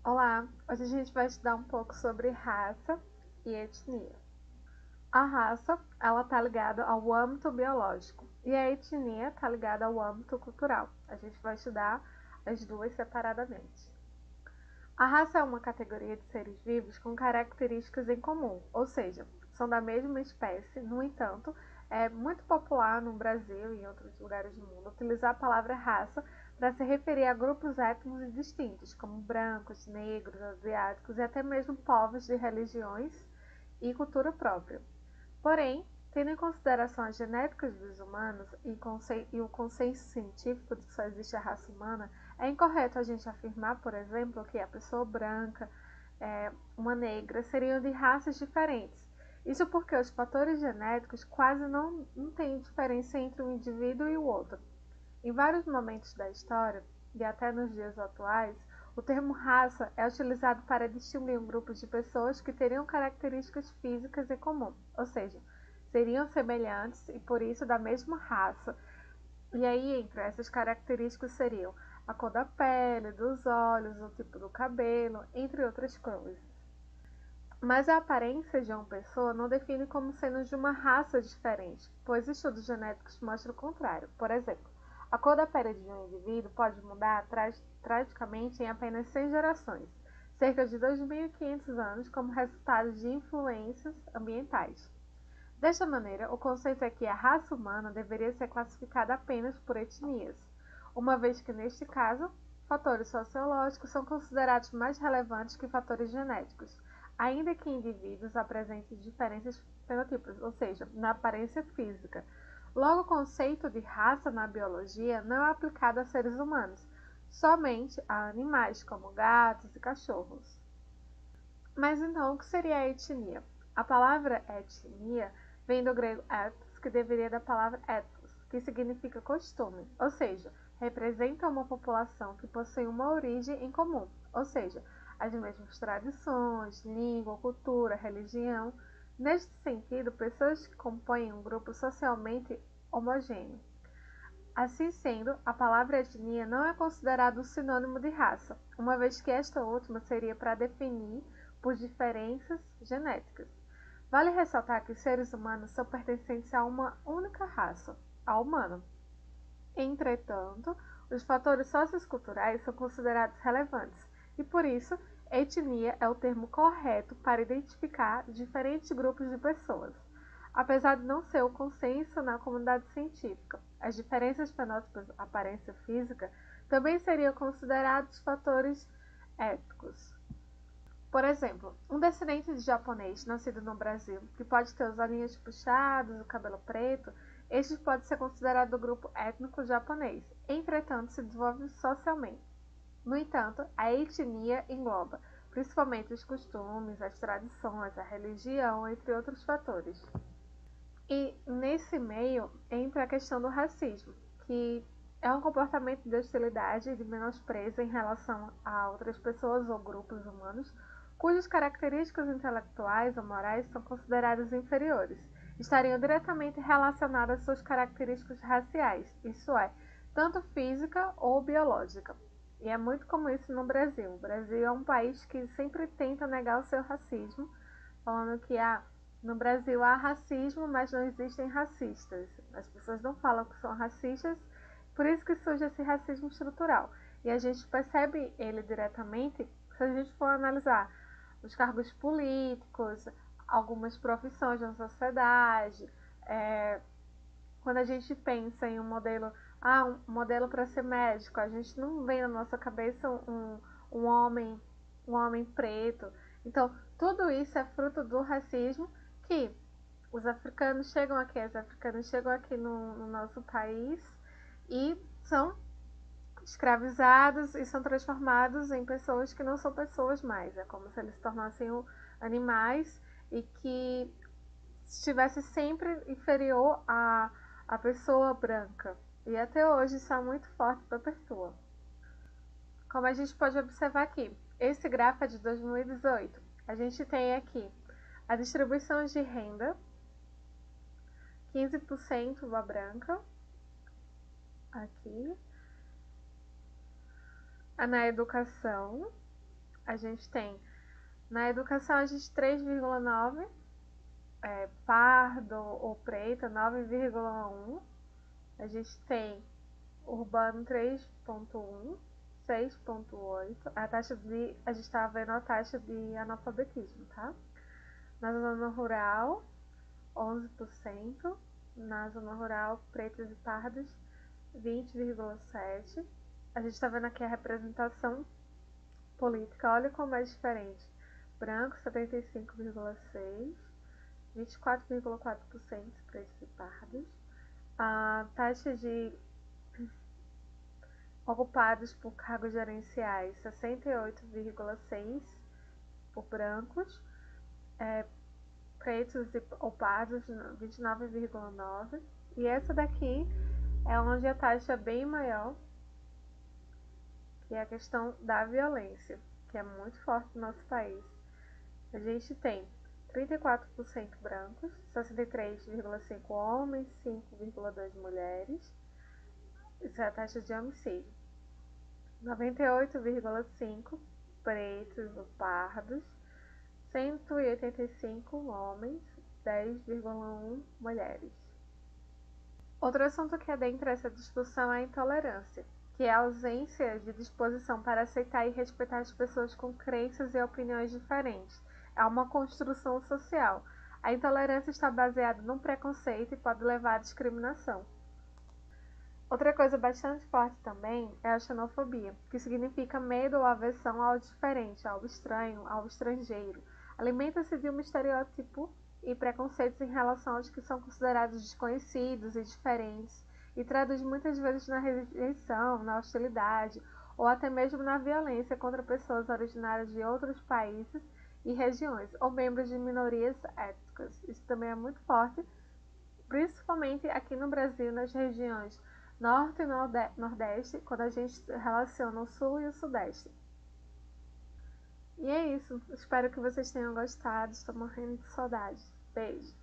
Olá, hoje a gente vai estudar um pouco sobre raça e etnia. A raça, ela tá ligada ao âmbito biológico e a etnia tá ligada ao âmbito cultural. A gente vai estudar as duas separadamente. A raça é uma categoria de seres vivos com características em comum, ou seja, são da mesma espécie. No entanto, é muito popular no Brasil e em outros lugares do mundo utilizar a palavra raça para se referir a grupos étnicos distintos, como brancos, negros, asiáticos e até mesmo povos de religiões e cultura própria. Porém, tendo em consideração as genéticas dos humanos e o consenso científico de que só existe a raça humana, é incorreto a gente afirmar, por exemplo, que a pessoa branca, uma negra, seriam de raças diferentes. Isso porque os fatores genéticos quase não têm diferença entre um indivíduo e o outro. Em vários momentos da história, e até nos dias atuais, o termo raça é utilizado para distinguir um grupo de pessoas que teriam características físicas em comum, ou seja, seriam semelhantes e por isso da mesma raça. E aí, entre essas características seriam a cor da pele, dos olhos, o tipo do cabelo, entre outras coisas. Mas a aparência de uma pessoa não define como sendo de uma raça diferente, pois estudos genéticos mostram o contrário. Por exemplo, a cor da pele de um indivíduo pode mudar drasticamente em apenas 100 gerações, cerca de 2.500 anos, como resultado de influências ambientais. Desta maneira, o conceito é que a raça humana deveria ser classificada apenas por etnias, uma vez que, neste caso, fatores sociológicos são considerados mais relevantes que fatores genéticos, ainda que indivíduos apresentem diferenças fenotipos, ou seja, na aparência física. Logo, o conceito de raça na biologia não é aplicado a seres humanos, somente a animais como gatos e cachorros. Mas então, o que seria a etnia? A palavra etnia vem do grego ethos, que deveria da palavra ethos, que significa costume, ou seja, representa uma população que possui uma origem em comum, ou seja, as mesmas tradições, língua, cultura, religião. Neste sentido, pessoas que compõem um grupo socialmente homogêneo. Assim sendo, a palavra etnia não é considerada um sinônimo de raça, uma vez que esta última seria para definir por diferenças genéticas. Vale ressaltar que os seres humanos são pertencentes a uma única raça, a humana. Entretanto, os fatores socioculturais são considerados relevantes e, por isso, etnia é o termo correto para identificar diferentes grupos de pessoas. Apesar de não ser o consenso na comunidade científica, as diferenças fenótipos aparência física também seriam considerados fatores étnicos. Por exemplo, um descendente de japonês nascido no Brasil, que pode ter os olhinhos puxados, o cabelo preto, este pode ser considerado do grupo étnico japonês, entretanto se desenvolve socialmente. No entanto, a etnia engloba principalmente os costumes, as tradições, a religião, entre outros fatores. E nesse meio entra a questão do racismo, que é um comportamento de hostilidade e de menosprezo em relação a outras pessoas ou grupos humanos cujas características intelectuais ou morais são consideradas inferiores, estariam diretamente relacionadas às suas características raciais, isso é, tanto física ou biológica. E é muito comum isso no Brasil. O Brasil é um país que sempre tenta negar o seu racismo, falando que no Brasil há racismo, mas não existem racistas. As pessoas não falam que são racistas, por isso que surge esse racismo estrutural. E a gente percebe ele diretamente se a gente for analisar os cargos políticos, algumas profissões na sociedade. Quando a gente pensa em um modelo para ser médico, a gente não vê na nossa cabeça um homem, um homem preto. Então, tudo isso é fruto do racismo que os africanos chegam aqui, as africanas chegam aqui no nosso país e são escravizados e são transformados em pessoas que não são pessoas mais. É como se eles se tornassem animais e que estivesse sempre inferior à pessoa branca. E até hoje isso é muito forte para perpetua. Como a gente pode observar aqui, esse gráfico é de 2018. A gente tem aqui a distribuição de renda, 15% a branca, aqui, na educação, A gente tem, na educação, a gente 3,9, pardo ou preta 9,1, a gente tem urbano 3,1, 6,8, a gente estava vendo a taxa de analfabetismo, tá? Na zona rural, 11%, na zona rural, pretos e pardos, 20,7%. A gente está vendo aqui a representação política, olha como é diferente. Branco, 75,6%, 24,4% pretos e pardos. A taxa de ocupados por cargos gerenciais, 68,6% por brancos, pretos ou pardos, 29,9%. E essa daqui é onde a taxa é bem maior, que é a questão da violência, que é muito forte no nosso país. A gente tem 34% brancos, 63,5% homens, 5,2% mulheres. Isso é a taxa de homicídio. 98,5% pretos ou pardos, 185 homens, 10,1 mulheres. Outro assunto que adentra essa discussão é a intolerância, que é a ausência de disposição para aceitar e respeitar as pessoas com crenças e opiniões diferentes. É uma construção social. A intolerância está baseada num preconceito e pode levar à discriminação. Outra coisa bastante forte também é a xenofobia, que significa medo ou aversão ao diferente, ao estranho, ao estrangeiro. Alimenta-se de um estereótipo e preconceitos em relação aos que são considerados desconhecidos e diferentes, e traduz muitas vezes na rejeição, na hostilidade, ou até mesmo na violência contra pessoas originárias de outros países e regiões, ou membros de minorias étnicas. Isso também é muito forte, principalmente aqui no Brasil, nas regiões Norte e Nordeste, quando a gente relaciona o Sul e o Sudeste. E é isso. Espero que vocês tenham gostado. Estou morrendo de saudade. Beijo.